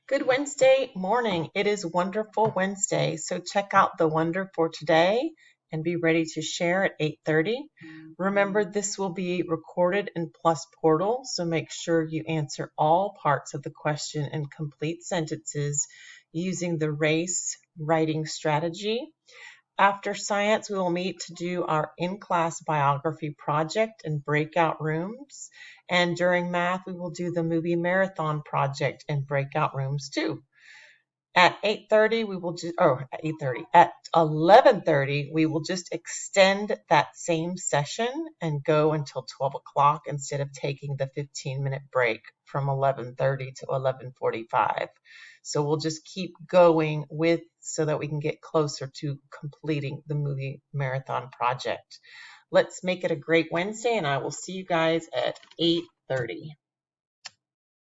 Good Wednesday morning. It is Wonderful Wednesday, so check out the Wonder for today and be ready to share at 8:30. Remember, this will be recorded in Plus Portal, so make sure you answer all parts of the question in complete sentences using the RACE writing strategy. After science, we will meet to do our in-class biography project in breakout rooms. And during math, we will do the movie marathon project in breakout rooms too. At 8:30, we will at 8:30, at 11:30, we will just extend that same session and go until 12 o'clock instead of taking the 15-minute break from 11:30 to 11:45. So we'll just keep going so that we can get closer to completing the movie marathon project. Let's make it a great Wednesday, and I will see you guys at 8:30.